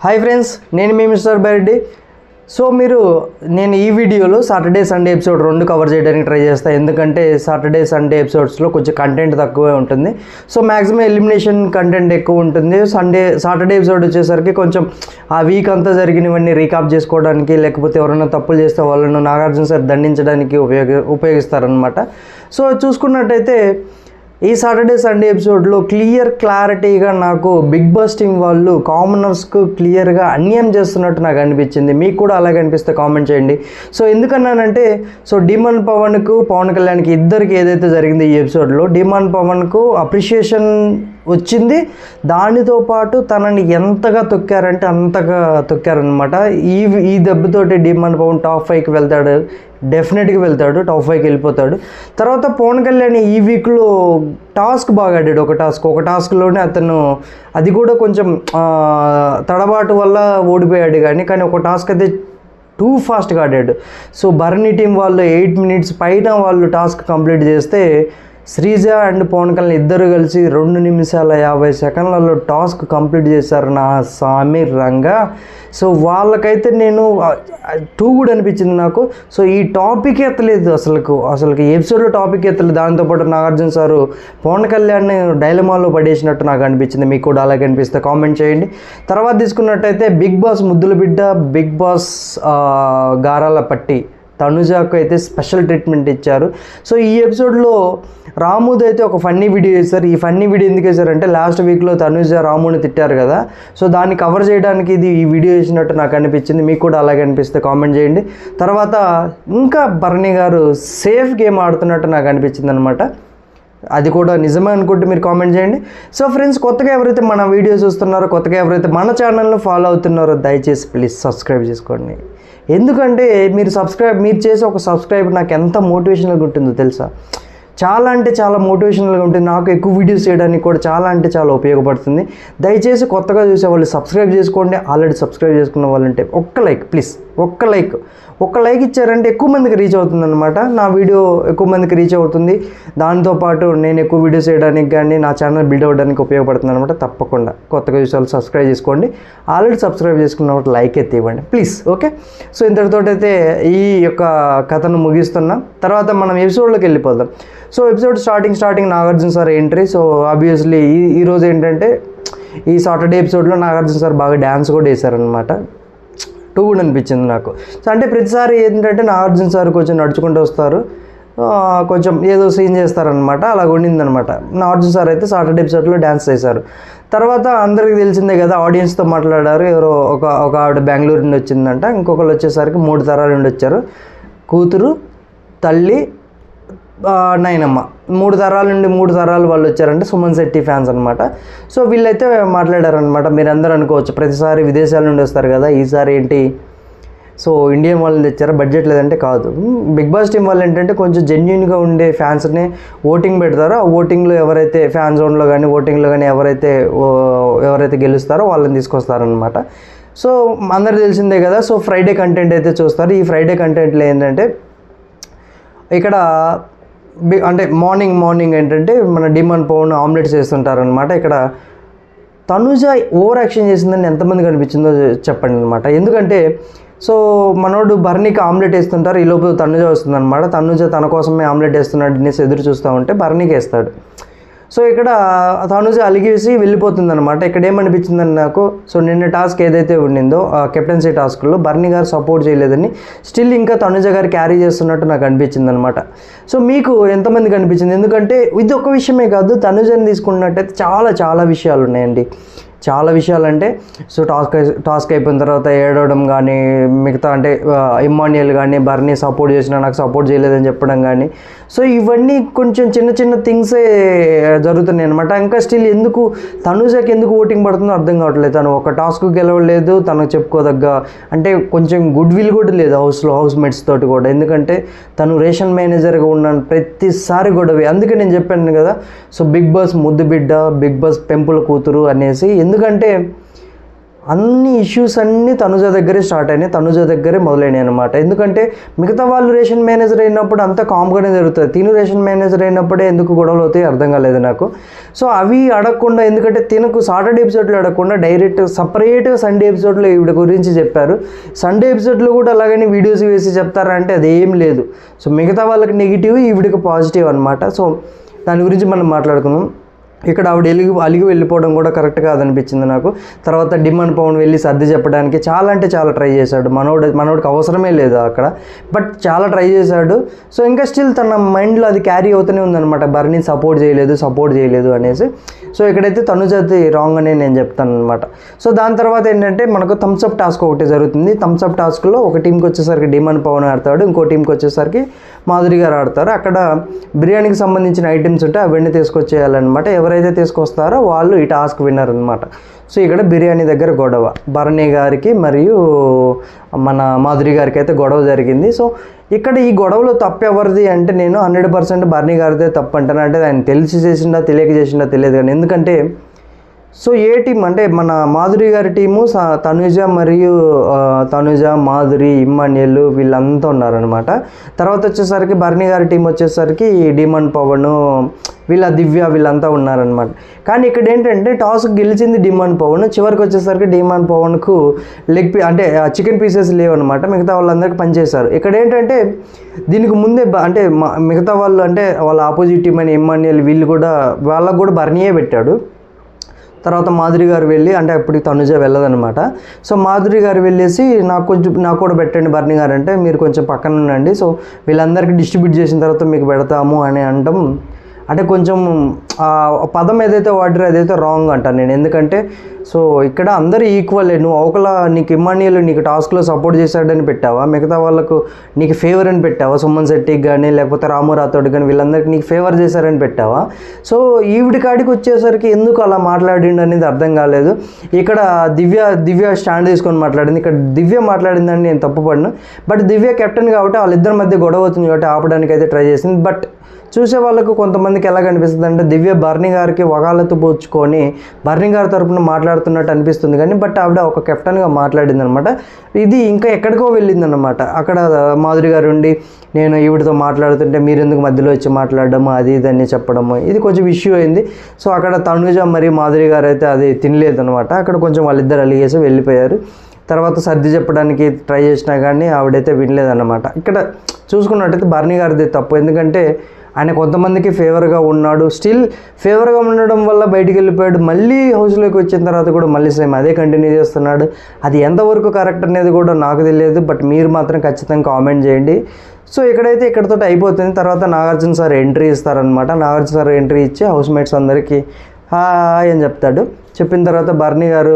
Hi friends, నేను మీ mister Byreddy. So నేను ఈ వీడియోలో సాటర్డే సండే ఎపిసోడ్ 2 కవర్ చేయడానికి ట్రై చేస్తాను. ఎందుకంటే సాటర్డే సండే ఎపిసోడ్స్లో కొంచెం కంటెంట్ తక్కువే ఉంటుంది. సో మ్యాక్సిమం ఎలిమినేషన్ కంటెంట్ ఎక్కువ ఉంటుంది. సాటర్డే ఎపిసోడ్ వచ్చేసరికి కొంచెం ఆ వీక్ అంతా జరిగినవన్నీ రీకాప్ చేసుకోవడానికి, లేకపోతే ఎవరైనా తప్పులు చేస్తే వాళ్ళను నాగార్జున సార్ దండించడానికి ఉపయోగిస్తారనమాట. సో చూసుకున్నట్టయితే ఈ సాటర్డే సండే ఎపిసోడ్లో క్లారిటీగా నాకు బిగ్ బాస్ టీం వాళ్ళు కామనర్స్కు క్లియర్గా అన్యాయం చేస్తున్నట్టు నాకు అనిపించింది. మీకు కూడా అలాగే అనిపిస్తే కామెంట్ చేయండి. సో ఎందుకన్నానంటే డిమాండ్ పవన్కు పవన్ కళ్యాణ్కి ఇద్దరికి ఏదైతే జరిగిందో ఈ ఎపిసోడ్లో, డిమాండ్ పవన్కు అప్రిషియేషన్ వచ్చింది. దానితో పాటు తనని ఎంతగా తొక్కారంటే అంతగా తొక్కారనమాట. ఈ దెబ్బతోటి డిమాండ్ పవన్ టాప్ 5కి వెళ్తాడు, డెఫినెట్గా వెళ్తాడు, టాప్ 5కి వెళ్ళిపోతాడు. తర్వాత పవన్ కళ్యాణ్ ఈ వీక్లో టాస్క్ బాగా ఆడాడు. ఒక టాస్క్లోనే అతను అది కూడా కొంచెం తడబాటు వల్ల ఓడిపోయాడు. కానీ ఒక టాస్క్ అయితే టూ ఫాస్ట్గా ఆడాడు. సో భరణి టీం వాళ్ళు 8 minutes పైన వాళ్ళు టాస్క్ కంప్లీట్ చేస్తే శ్రీజ అండ్ పవన్ కళ్యాణ్ ఇద్దరు కలిసి 2 నిమిషాల 50 సెకండ్లలో టాస్క్ కంప్లీట్ చేశారు. నా స్వామి రంగా. సో వాళ్ళకైతే నేను కూడా అనిపించింది నాకు. సో ఈ టాపిక్ ఎత్తలేదు అసలుకి ఎపిసోడ్లో టాపిక్ ఎత్తలేదు. దాంతోపాటు నాగార్జున సారు పవన్ కళ్యాణ్ని డైలమాలో పడేసినట్టు నాకు అనిపించింది. మీకు కూడా అలాగే అనిపిస్తే కామెంట్ చేయండి. తర్వాత తీసుకున్నట్టయితే బిగ్ బాస్ ముద్దుల బిడ్డ, బిగ్ బాస్ గారాల పట్టి తనుజాకు అయితే స్పెషల్ ట్రీట్మెంట్ ఇచ్చారు. సో ఈ ఎపిసోడ్లో రాముది అయితే ఒక ఫన్నీ వీడియో చేశారు. ఈ ఫన్నీ వీడియో ఎందుకు వేశారంటే లాస్ట్ వీక్లో తనుజ రాముని తిట్టారు కదా, సో దాన్ని కవర్ చేయడానికి ఈ వీడియో చేసినట్టు నాకు అనిపించింది. మీకు కూడా అలాగే అనిపిస్తే కామెంట్ చేయండి. తర్వాత ఇంకా భరణి గారు సేఫ్ గేమ్ ఆడుతున్నట్టు నాకు అనిపించింది అనమాట. అది కూడా నిజమే అనుకుంటే మీరు కామెంట్ చేయండి. సో ఫ్రెండ్స్, కొత్తగా ఎవరైతే మన వీడియో చూస్తున్నారో, కొత్తగా ఎవరైతే మన ఛానల్ను ఫాలో అవుతున్నారో దయచేసి ప్లీజ్ సబ్స్క్రైబ్ చేసుకోండి. ఎందుకంటే మీరు చేసే ఒక సబ్స్క్రైబ్ నాకు ఎంత మోటివేషనల్గా ఉంటుందో తెలుసా. చాలా అంటే చాలా మోటివేషనల్గా ఉంటుంది. నాకు ఎక్కువ వీడియోస్ చేయడానికి కూడా చాలా అంటే చాలా ఉపయోగపడుతుంది. దయచేసి కొత్తగా చూసే వాళ్ళు సబ్స్క్రైబ్ చేసుకోండి. ఆల్రెడీ సబ్స్క్రైబ్ చేసుకున్న వాళ్ళంటే ఒక్క లైక్ ప్లీజ్, ఒక్క లైక్ ఇచ్చారంటే ఎక్కువ మందికి రీచ్ అవుతుంది అనమాట. నా వీడియో ఎక్కువ మందికి రీచ్ అవుతుంది. దాంతోపాటు నేను ఎక్కువ వీడియోస్ చేయడానికి కానీ నా ఛానల్ బిల్డ్ అవ్వడానికి ఉపయోగపడుతుంది అనమాట. తప్పకుండా కొత్తగా చూసే వాళ్ళు సబ్స్క్రైబ్ చేసుకోండి. ఆల్రెడీ సబ్స్క్రైబ్ చేసుకున్న వాళ్ళు లైక్ అయితే ఇవ్వండి ప్లీజ్. ఓకే, సో ఇంతటితోటైతే ఈ యొక్క కథను ముగిస్తున్నాం. తర్వాత మనం ఎపిసోడ్లోకి వెళ్ళిపోదాం. So episode starting Nagarjuna sir entry. So obviously ఈరోజు ఏంటంటే ఈ సాటర్డే ఎపిసోడ్లో నాగార్జున సార్ బాగా డ్యాన్స్ కూడా వేశారనమాట. కూడా అనిపించింది నాకు. సో అంటే ప్రతిసారి ఏంటంటే నాగార్జున సార్ కొంచెం నడుచుకుంటూ వస్తారు, కొంచెం ఏదో సీన్ చేస్తారనమాట. అలా ఉండిందనమాట. నాగార్జున సార్ అయితే సాటర్డే ఎపిసోడ్లో డ్యాన్స్ చేశారు. తర్వాత అందరికీ తెలిసిందే కదా, ఆడియన్స్తో మాట్లాడారు. ఎవరో ఒక ఆవిడ బెంగళూరు నుండి వచ్చిందంట. ఇంకొకరు వచ్చేసరికి 3 తరాల నుండి వచ్చారు. కూతురు, తల్లి, నైనమ్మ, 3 తరాలు వాళ్ళు వచ్చారంటే సుమన్ శెట్టి ఫ్యాన్స్ అనమాట. సో వీళ్ళైతే మాట్లాడారనమాట. మీరు అందరూ అనుకోవచ్చు ప్రతిసారి విదేశాల నుండి వస్తారు కదా, ఈసారి ఏంటి సో ఇండియన్ వాళ్ళని తెచ్చారా, బడ్జెట్ లేదంటే కాదు. బిగ్ బాస్ టీం వాళ్ళు ఏంటంటే కొంచెం జెన్యున్గా ఉండే ఫ్యాన్స్ని ఓటింగ్ పెడతారో ఆ ఓటింగ్లో ఎవరైతే ఫ్యాన్ జోన్లో కానీ ఓటింగ్లో కానీ ఎవరైతే గెలుస్తారో వాళ్ళని తీసుకొస్తారనమాట. సో అందరికీ తెలిసిందే కదా. సో ఫ్రైడే కంటెంట్ అయితే చూస్తారు. ఈ ఫ్రైడే కంటెంట్లో ఏంటంటే ఇక్కడ అంటే మార్నింగ్ ఏంటంటే మన డిమాండ్ పవన్ ఆమ్లెట్స్ చేస్తుంటారనమాట. ఇక్కడ తనుజ ఓవర్ యాక్షన్ చేసిందని ఎంతమందికి అనిపించిందో చెప్పండి అనమాట. ఎందుకంటే సో మనోడు భరణికి ఆమ్లెట్ వేస్తుంటారు, ఈ లోపు తనుజ వస్తుందన్నమాట. తనుజ తన కోసమే ఆమ్లెట్ వేస్తున్నాడు అనేసి ఎదురు చూస్తూ ఉంటే భరణికి వేస్తాడు. సో ఇక్కడ తనుజ అలిగేసి వెళ్ళిపోతుంది అనమాట. ఇక్కడ ఏమనిపించిందని నాకు, సో నిన్న టాస్క్ ఏదైతే ఉండిందో కెప్టెన్సీ టాస్క్లో భరణి గారు సపోర్ట్ చేయలేదని స్టిల్ ఇంకా తనుజ గారు క్యారీ చేస్తున్నట్టు నాకు అనిపించింది అనమాట. సో మీకు ఎంతమందికి అనిపించింది? ఎందుకంటే ఇది ఒక విషయమే కాదు, తనుజని తీసుకున్నట్టయితే చాలా విషయాలు ఉన్నాయండి. చాలా విషయాలంటే సో టాస్క్ అయిపోయిన తర్వాత ఏడవడం కానీ, మిగతా అంటే ఇమ్మాన్యుయల్ కానీ భరణి సపోర్ట్ చేసినా నాకు సపోర్ట్ చేయలేదని చెప్పడం కానీ, సో ఇవన్నీ కొంచెం చిన్న థింగ్సే జరుగుతున్నాయి అనమాట. ఇంకా స్టిల్ తనుజకి ఎందుకు ఓటింగ్ పడుతుందో అర్థం కావట్లేదు. తను ఒక టాస్క్ గెలవలేదు, తనకు చెప్పుకోదగ్గ అంటే కొంచెం గుడ్ విల్ కూడా లేదు హౌస్ మేట్స్ తోటి కూడా. ఎందుకంటే తను రేషన్ మేనేజర్గా ఉన్నాను, ప్రతిసారి గొడవే. అందుకే నేను చెప్పాను కదా, సో బిగ్ బాస్ ముద్దు బిడ్డ, బిగ్ బాస్ పెంపుల కూతురు అనేసి. ఎందుకంటే అన్ని ఇష్యూస్ అన్నీ తనుజ దగ్గరే స్టార్ట్ అయినాయి, తనుజ దగ్గరే మొదలైనాయి అనమాట. ఎందుకంటే మిగతా వాళ్ళు రేషన్ మేనేజర్ అయినప్పుడు అంతా కామ్గానే జరుగుతుంది, తిను రేషన్ మేనేజర్ అయినప్పుడే ఎందుకు గొడవలు అవుతాయి అర్థం కాలేదు నాకు. సో అవి అడగకుండా, ఎందుకంటే తినకు సాటర్డే ఎపిసోడ్లో అడగకుండా డైరెక్ట్ సపరేట్గా సండే ఎపిసోడ్లో ఈవిడ గురించి చెప్పారు. సండే ఎపిసోడ్లో కూడా అలాగని వీడియోస్ వేసి చెప్తారంటే అదేం లేదు. సో మిగతా వాళ్ళకి నెగిటివ్, ఈవిడికి పాజిటివ్ అనమాట. సో దాని గురించి మనం మాట్లాడుకుందాం. ఇక్కడ ఆవిడ అలిగి వెళ్ళిపోవడం కూడా కరెక్ట్ కాదనిపించింది నాకు. తర్వాత డిమాండ్ పవన్ వెళ్ళి సర్ది చెప్పడానికి చాలా అంటే చాలా ట్రై చేశాడు. మనోడికి అవసరమే లేదు అక్కడ, బట్ చాలా ట్రై చేశాడు. సో ఇంకా స్టిల్ తన మైండ్లో అది క్యారీ అవుతూనే ఉందన్నమాట, బర్నీని సపోర్ట్ చేయలేదు అనేసి. సో ఇక్కడైతే తనుజది రాంగ్ అనే నేను చెప్తాను అనమాట. సో దాని తర్వాత ఏంటంటే మనకు థమ్స్అప్ టాస్క్ ఒకటి జరుగుతుంది. థమ్స్అప్ టాస్క్లో ఒక టీంకి వచ్చేసరికి డిమాండ్ పవన్ ఆడతాడు, ఇంకో టీంకి వచ్చేసరికి మాధురి గారు ఆడతారు. అక్కడ బిర్యానీకి సంబంధించిన ఐటమ్స్ ఉంటే అవన్నీ తీసుకొచ్చేయాలన్నమాట. ఎవరైతే తీసుకొస్తారో వాళ్ళు ఈ టాస్క్ విన్నర్ అనమాట. సో ఇక్కడ బిర్యానీ దగ్గర గొడవ, భరణి గారికి మరియు మన మాధురి గారికి అయితే గొడవ జరిగింది. సో ఇక్కడ ఈ గొడవలో తప్పు ఎవరిది అంటే నేను 100% భరణి గారిదే తప్పు అంటాను. అంటే ఆయన తెలిసి చేసిండా తెలియక చేసిండా తెలియదు కానీ, ఎందుకంటే సో ఏ టీం అంటే మన మాధురి గారి టీము తనుజ మాధురి ఇమ్మాన్యుల్ వీళ్ళంతా ఉన్నారనమాట. తర్వాత వచ్చేసరికి భరణి గారి టీం వచ్చేసరికి డిమాండ్ పవన్ దివ్య వీళ్ళంతా ఉన్నారనమాట. కానీ ఇక్కడ ఏంటంటే టాస్ గెలిచింది డిమాండ్ పవన్. చివరికి వచ్చేసరికి డిమాండ్ పవన్కు అంటే చికెన్ పీసెస్ లేవన్నమాట, మిగతా వాళ్ళందరికీ పనిచేశారు. ఇక్కడ ఏంటంటే దీనికి ముందే అంటే మిగతా వాళ్ళు అంటే వాళ్ళ ఆపోజిట్ టీం అని ఇమ్మాన్యుల్ వీళ్ళు కూడా వాళ్ళకు కూడా భరణియే పెట్టాడు. తర్వాత మాధురి గారు వెళ్ళి, అంటే అప్పటికి తనుజ వెళ్ళదనమాట. సో మాధురి గారు వెళ్ళేసి నాకు కూడా పెట్టండి భరణి గారు అంటే, మీరు కొంచెం పక్కన ఉండండి, సో వీళ్ళందరికీ డిస్ట్రిబ్యూట్ చేసిన తర్వాత మీకు పెడతాము అని అనడం అంటే కొంచెం పదం ఏదైతే వాడారో అదైతే రాంగ్ అంటాను నేను. ఎందుకంటే సో ఇక్కడ అందరూ ఈక్వలే. నువ్వు అవకల నీకు ఇమ్మాన్యుల్ నీకు టాస్క్లో సపోర్ట్ చేశాడని పెట్టావా, మిగతా వాళ్ళకు నీకు ఫేవర్ అని పెట్టావా, సుమన్ శెట్టికి కానీ లేకపోతే రాము రాథోడ్ కానీ వీళ్ళందరికీ నీకు ఫేవర్ చేశారని పెట్టావా. సో ఈవిడి కాడికి వచ్చేసరికి ఎందుకు అలా మాట్లాడిండు అనేది అర్థం కాలేదు. ఇక్కడ దివ్య స్టాండ్ తీసుకొని మాట్లాడింది, ఇక్కడ దివ్య మాట్లాడిందని నేను తప్పుపడినా. బట్ దివ్య కెప్టెన్ కాబట్టి వాళ్ళిద్దరి మధ్య గొడవ అవుతుంది కాబట్టి ఆపడానికి అయితే ట్రై చేసింది. బట్ చూసే వాళ్ళకు కొంతమందికి ఎలా కనిపిస్తుంది అంటే దివ్య భరణి గారికి వగాలతో పోల్చుకొని భరణి గారి తరపున మాట్లాడుతున్నట్టు అనిపిస్తుంది కానీ, బట్ ఆవిడ ఒక కెప్టెన్గా మాట్లాడింది అనమాట. ఇది ఇంకా ఎక్కడికో వెళ్ళిందనమాట. అక్కడ మాధురి గారు ఉండి నేను ఈవిడితో మాట్లాడుతుంటే మీరు ఎందుకు మధ్యలో వచ్చి మాట్లాడడము అది ఇదని చెప్పడము, ఇది కొంచెం ఇష్యూ అయింది. సో అక్కడ తనుజ మరియు మాధురి గారు అయితే అది తినలేదనమాట. అక్కడ కొంచెం వాళ్ళిద్దరు అలిగేసి వెళ్ళిపోయారు. తర్వాత సర్ది చెప్పడానికి ట్రై చేసినా కానీ ఆవిడైతే వినలేదన్నమాట. ఇక్కడ చూసుకున్నట్టయితే భరణి గారిది తప్పు, ఎందుకంటే ఆయన కొంతమందికి ఫేవర్గా ఉన్నాడు, స్టిల్ ఫేవర్గా ఉండడం వల్ల బయటికి వెళ్ళిపోయాడు. మళ్ళీ హౌస్లోకి వచ్చిన తర్వాత కూడా మళ్ళీ సేమ్ అదే కంటిన్యూ చేస్తున్నాడు. అది ఎంతవరకు కరెక్ట్ అనేది కూడా నాకు తెలియదు, బట్ మీరు మాత్రం ఖచ్చితంగా కామెంట్ చేయండి. సో ఇక్కడైతే ఇక్కడతో అయిపోతుంది. తర్వాత నాగార్జున సార్ ఎంట్రీ ఇస్తారనమాట. నాగార్జున సార్ ఎంట్రీ ఇచ్చి హౌస్ మేట్స్ అందరికీ హాయ్ అని చెప్తాడు. చెప్పిన తర్వాత భరణి గారు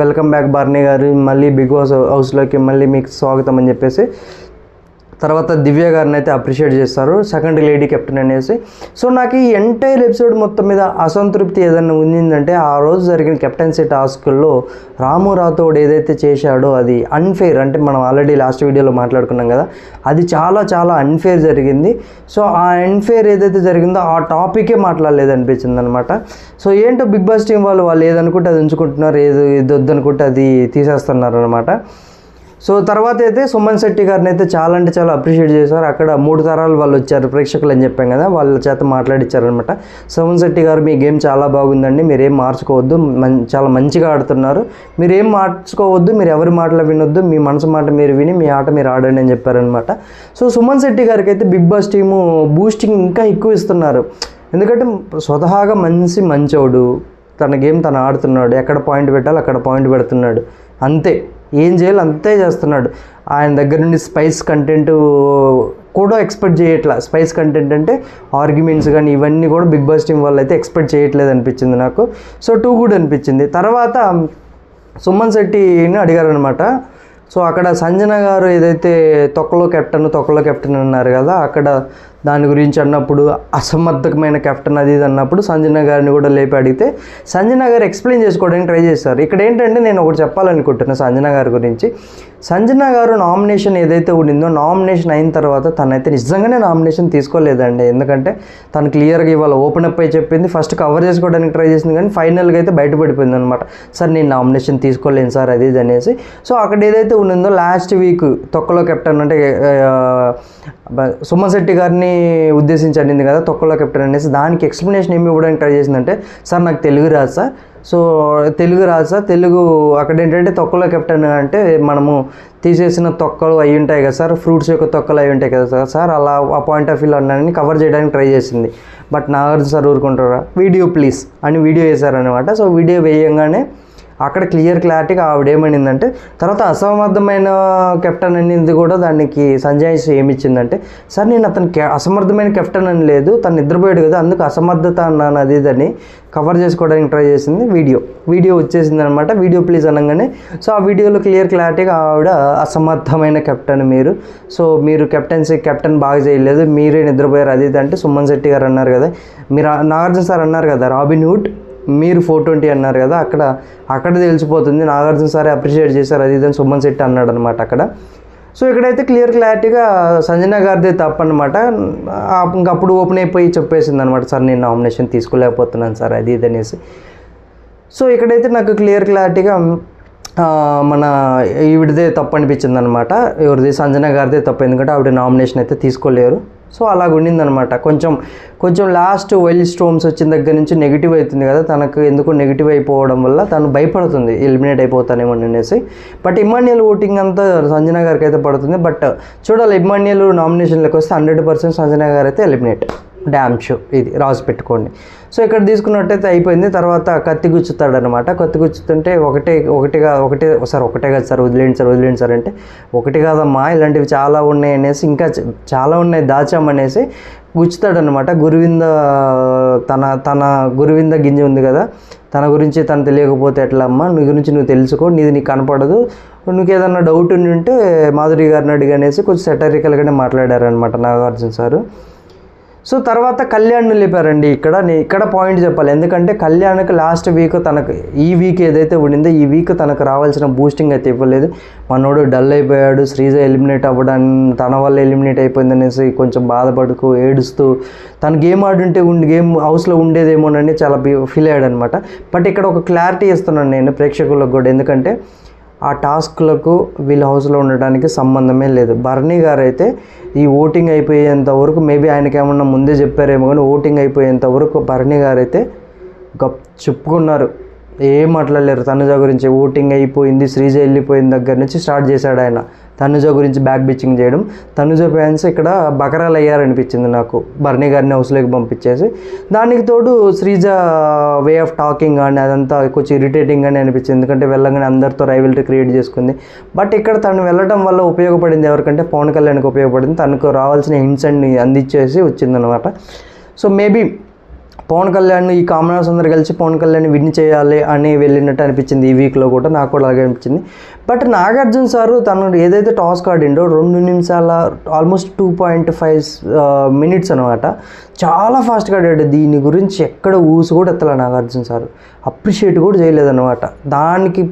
వెల్కమ్ బ్యాక్ భరణి గారు, మళ్ళీ బిగ్ బాస్ హౌస్లోకి మళ్ళీ మీకు స్వాగతం అని చెప్పేసి తర్వాత దివ్య గారిని అయితే అప్రిషియేట్ చేస్తారు, సెకండ్ లేడీ కెప్టెన్ అనేసి. సో నాకు ఈ ఎంటైర్ ఎపిసోడ్ మొత్తం మీద అసంతృప్తి ఏదైనా ఉండిందంటే ఆ రోజు జరిగిన కెప్టెన్సీ టాస్కుల్లో రాము రాథోడ్ ఏదైతే చేశాడో అది అన్ఫేర్. అంటే మనం ఆల్రెడీ లాస్ట్ వీడియోలో మాట్లాడుకున్నాం కదా, అది చాలా చాలా అన్ఫేర్ జరిగింది. సో ఆ అన్ఫేర్ ఏదైతే జరిగిందో ఆ టాపికే మాట్లాడలేదు అనిపించింది అనమాట. సో ఏంటో బిగ్ బాస్ టీం వాళ్ళు ఏదనుకుంటే అది ఉంచుకుంటున్నారు, ఇది వద్దనుకుంటే అది తీసేస్తున్నారు అనమాట. సో తర్వాత అయితే సుమన్ శెట్టి గారిని అయితే చాలా అంటే చాలా అప్రిషియేట్ చేశారు. అక్కడ 3 తరాలు వాళ్ళు వచ్చారు ప్రేక్షకులు అని చెప్పాం కదా, వాళ్ళ చేత మాట్లాడిచ్చారనమాట. సుమన్ శెట్టి గారు మీ గేమ్ చాలా బాగుందండి, మీరేం మార్చుకోవద్దు, చాలా మంచిగా ఆడుతున్నారు, మీరేం మార్చుకోవద్దు, మీరు ఎవరి మాటలు వినొద్దు, మీ మనసు మాట మీరు విని మీ ఆట మీరు ఆడండి అని చెప్పారనమాట. సో సుమన్ శెట్టి గారికి అయితే బిగ్ బాస్ టీము బూస్టింగ్ ఇంకా ఎక్కువ ఇస్తున్నారు. ఎందుకంటే స్వతహాగా మంచోడు, తన గేమ్ తను ఆడుతున్నాడు, ఎక్కడ పాయింట్ పెట్టాలి అక్కడ పాయింట్ పెడుతున్నాడు, అంతే, ఏం చేయాలి అంతే చేస్తున్నాడు. ఆయన దగ్గర నుండి స్పైస్ కంటెంట్ కూడా ఎక్స్పెక్ట్ చేయట్లా. స్పైస్ కంటెంట్ అంటే ఆర్గ్యుమెంట్స్ కానీ ఇవన్నీ కూడా బిగ్ బాస్ టీం వాళ్ళు అయితే ఎక్స్పెక్ట్ చేయట్లేదు అనిపించింది నాకు. సో టూ గుడ్ అనిపించింది. తర్వాత సుమన్ శెట్టిని అడిగారనమాట. సో అక్కడ సంజన గారు ఏదైతే తొక్కలో కెప్టెన్ అన్నారు కదా, అక్కడ దాని గురించి అన్నప్పుడు అసమర్థకమైన కెప్టెన్ అది ఇది అన్నప్పుడు సంజన గారిని కూడా లేపి అడిగితే సంజన గారు ఎక్స్ప్లెయిన్ చేసుకోవడానికి ట్రై చేస్తారు. ఇక్కడ ఏంటంటే నేను ఒకటి చెప్పాలనుకుంటున్నాను సంజన గారి గురించి. సంజన గారు నామినేషన్ ఏదైతే ఉండిందో నామినేషన్ అయిన తర్వాత తనైతే నిజంగానే నామినేషన్ తీసుకోలేదండి. ఎందుకంటే తను క్లియర్గా ఇవాళ ఓపెన్ అప్ అయి చెప్పింది, ఫస్ట్ కవర్ చేసుకోవడానికి ట్రై చేసింది కానీ ఫైనల్గా అయితే బయటపడిపోయింది అనమాట. సార్ నేను నామినేషన్ తీసుకోలేను సార్ అది ఇది అనేసి. సో అక్కడ ఏదైతే ఉండిందో లాస్ట్ వీక్ తొక్కలో కెప్టెన్ అంటే సుమన్ శెట్టి గారిని ఉద్దేశించి అనింది కదా తొక్కలో కెప్టెన్ అనేసి, దానికి ఎక్స్ప్లెనేషన్ ఏమి ఇవ్వడానికి ట్రై చేసిందంటే సార్ నాకు తెలుగు రాదు సార్, సో తెలుగు అక్కడ ఏంటంటే తొక్కలో కెప్టెన్ అంటే మనము తీసేసిన తొక్కలు అయి ఉంటాయి కదా సార్, ఫ్రూట్స్ యొక్క తొక్కలు అయి ఉంటాయి కదా సార్ అలా ఆ పాయింట్ ఆఫ్ వ్యూలో అన్నానని కవర్ చేయడానికి ట్రై చేసింది. బట్ నాగార్జున సార్ ఊరుకుంటారా, వీడియో ప్లీజ్ అని వీడియో వేశారనమాట. సో వీడియో వేయంగానే అక్కడ క్లారిటీగా ఆవిడేమనిందంటే తర్వాత అసమర్థమైన కెప్టెన్ అనేది కూడా దానికి సంజాయిషి ఏమిచ్చిందంటే సార్ నేను అతను అసమర్థమైన కెప్టెన్ అని లేదు, తను నిద్రపోయాడు కదా అందుకు అసమర్థత అన్నాను అది ఇదని కవర్ చేసుకోవడానికి ట్రై చేసింది. వీడియో వచ్చేసింది అనమాట. వీడియో ప్లీజ్ అనగానే సో ఆ వీడియోలో క్లారిటీగా ఆవిడ అసమర్థమైన కెప్టెన్ మీరు, సో మీరు కెప్టెన్ బాగా చేయలేదు, మీరే నిద్రపోయారు అది ఇది అంటే సుమన్ శెట్టి గారు అన్నారు కదా, మీరు నాగార్జున సార్ అన్నారు కదా రాబిన్ హుడ్ మీరు 420 అన్నారు కదా, అక్కడ తెలిసిపోతుంది నాగార్జున సారే అప్రిషియేట్ చేశారు అది ఇదని సుమన్ శెట్టి అన్నాడు అనమాట అక్కడ. సో ఇక్కడైతే క్లారిటీగా సంజన గారిదే తప్పనమాట. ఇంకప్పుడు ఓపెన్ అయిపోయి చెప్పేసింది అనమాట సార్ నేను నామినేషన్ తీసుకోలేకపోతున్నాను సార్ అది ఇది అనేసి. సో ఇక్కడైతే నాకు క్లారిటీగా మన ఈవిడదే తప్పు అనిపించింది అనమాట. ఎవరిది సంజన గారిదే తప్పు, ఎందుకంటే ఆవిడ నామినేషన్ అయితే తీసుకోలేరు. సో అలాగ ఉండిందనమాట. కొంచెం లాస్ట్ వైల్డ్ స్టోమ్స్ వచ్చిన దగ్గర నుంచి నెగిటివ్ అవుతుంది కదా, తనకు ఎందుకు నెగిటివ్ అయిపోవడం వల్ల తను భయపడుతుంది ఎలిమినేట్ అయిపోతానేమో అనేసి. బట్ ఇమ్మాన్యుయల్ ఓటింగ్ అంతా సంజన గారికి అయితే పడుతుంది. బట్ చూడాలి ఇమ్మాన్యుయల్ నామినేషన్లోకి వస్తే 100% సంజన గారు అయితే ఎలిమినేట్, డ్యామ్ షో, ఇది రాసి పెట్టుకోండి. సో ఇక్కడ తీసుకున్నట్టయితే అయిపోయింది. తర్వాత కత్తి గుచ్చుతాడనమాట. కత్తి గుచ్చుతుంటే ఒకటే కదా సార్ వదిలేండి సార్ అంటే ఒకటి కాదమ్మా ఇలాంటివి చాలా ఉన్నాయి అనేసి, ఇంకా చాలా ఉన్నాయి దాచామనేసి గుచ్చుతాడనమాట. తన గురువింద గింజ ఉంది కదా, తన గురించి తను తెలియకపోతే ఎట్లా అమ్మా, నీ గురించి నువ్వు తెలుసుకో, నీకు కనపడదు, నీకు ఏదన్నా డౌట్ ఉంటే మాధురి గారిని అడిగనేసి కొంచెం సెటరికల్గానే మాట్లాడారనమాట నాగార్జున సారు. సో తర్వాత కళ్యాణ్ని లేపారండి. ఇక్కడ పాయింట్ చెప్పాలి, ఎందుకంటే కళ్యాణ్కి లాస్ట్ వీక్ తనకు ఈ వీక్ ఏదైతే ఉండిందో ఈ వీక్ తనకు రావాల్సిన బూస్టింగ్ అయితే ఇవ్వలేదు. మనోడు డల్ అయిపోయాడు, శ్రీజ ఎలిమినేట్ అవ్వడానికి తన వల్ల ఎలిమినేట్ అయిపోయింది అనేసి కొంచెం బాధపడుతూ ఏడుస్తూ తను గేమ్ ఆడుంటే గేమ్ హౌస్లో ఉండేదేమోనని చాలా ఫీల్ అయ్యాడు అనమాట. బట్ ఇక్కడ ఒక క్లారిటీ ఇస్తున్నాను నేను ప్రేక్షకులకు కూడా, ఎందుకంటే ఆ టాస్క్లకు వీళ్ళ హౌస్లో ఉండడానికి సంబంధమే లేదు. బర్నీ గారు అయితే ఈ ఓటింగ్ అయిపోయేంత వరకు మేబీ ఆయనకి ఏమన్నా ముందే చెప్పారేమో కానీ ఓటింగ్ అయిపోయేంత వరకు బర్నీ గారు అయితే చెప్పుకున్నారు, ఏం మాట్లాడలేరు తనుజ గురించి. ఓటింగ్ అయిపోయింది, శ్రీజ వెళ్ళిపోయిన దగ్గర నుంచి స్టార్ట్ చేశాడు ఆయన తనుజ గురించి బ్యాక్ బిచ్చింగ్ చేయడం. తనుజ ఫ్యాన్స్ ఇక్కడ బకరాలు అయ్యారనిపించింది నాకు బర్నీ గారిని హౌస్లోకి పంపించేసి. దానికి తోడు శ్రీజ వే ఆఫ్ టాకింగ్ కానీ అదంతా కొంచెం ఇరిటేటింగ్ అని అనిపించింది, ఎందుకంటే వెళ్ళగానే అందరితో రైవల్రీ క్రియేట్ చేసుకుంది. బట్ ఇక్కడ తను వెళ్ళడం వల్ల ఉపయోగపడింది ఎవరికంటే పవన్ కళ్యాణ్కి ఉపయోగపడింది. తనకు రావాల్సిన హింట్స్ అన్ని అందించేసి వచ్చిందనమాట. సో మేబీ పవన్ కళ్యాణ్ ఈ కామనర్స్ అందరు కలిసి పవన్ కళ్యాణ్ విన్ చేయాలి అని వెళ్ళినట్టు అనిపించింది ఈ వీక్లో కూడా, నాకు కూడా అలాగే అనిపించింది. బట్ నాగార్జున సారు తను ఏదైతే టాస్క్ ఆడిండో 2 నిమిషాల ఆల్మోస్ట్ 2.5 minutes అనమాట, చాలా ఫాస్ట్గా ఆడాడు. దీని గురించి ఎక్కడ ఊసు కూడా ఎత్తలే నాగార్జున సారు, అప్రిషియేట్ కూడా చేయలేదన్నమాట. దానికి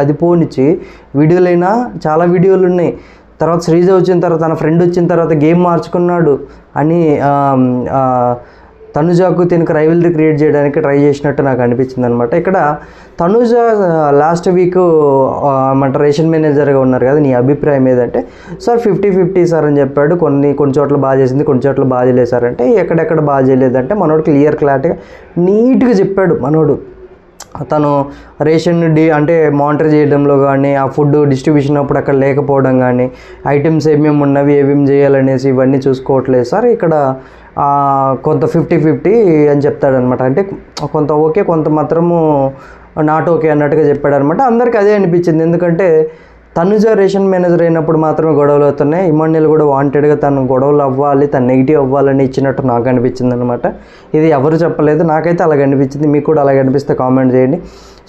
అది పోనిచ్చి వీడియోలైనా చాలా వీడియోలు ఉన్నాయి. తర్వాత శ్రీజ వచ్చిన తర్వాత తన ఫ్రెండ్ వచ్చిన తర్వాత గేమ్ మార్చుకున్నాడు అని తనుజకు తినకు రైవల్రీ క్రియేట్ చేయడానికి ట్రై చేసినట్టు నాకు అనిపించింది అనమాట. ఇక్కడ తనుజ లాస్ట్ వీక్ రేషన్ మేనేజర్గా ఉన్నారు కదా, నీ అభిప్రాయం ఏదంటే సార్ 50-50 సార్ అని చెప్పాడు. కొన్ని చోట్ల బాగా చేసింది, కొన్ని చోట్ల బాగా చేయలేదు సార్ అంటే ఎక్కడెక్కడ బాగా చేయలేదంటే మనోడు క్లారిటీగా నీట్గా చెప్పాడు. మనోడు తను రేషన్ అంటే మానిటర్ చేయడంలో కానీ ఆ ఫుడ్ డిస్ట్రిబ్యూషన్ అప్పుడు అక్కడ లేకపోవడం కానీ ఐటమ్స్ ఏమేమి ఉన్నవి ఏమేమి చేయాలనేసి ఇవన్నీ చూసుకోవట్లేదు సార్. ఇక్కడ కొంత 50-50 అని చెప్తాడనమాట. అంటే కొంత ఓకే కొంత మాత్రము నాట్ ఓకే అన్నట్టుగా చెప్పాడనమాట. అందరికీ అదే అనిపించింది, ఎందుకంటే తనుజ రేషన్ మేనేజర్ అయినప్పుడు మాత్రమే గొడవలు అవుతున్నాయి. ఇమాన్యుయల్ కూడా వాంటెడ్గా తను గొడవలు అవ్వాలి, తను నెగిటివ్ అవ్వాలని ఇచ్చినట్టు నాకు అనిపించింది అనమాట. ఇది ఎవరు చెప్పలేదు, నాకైతే అలాగ అనిపించింది. మీకు కూడా అలాగే అనిపిస్తే కామెంట్ చేయండి.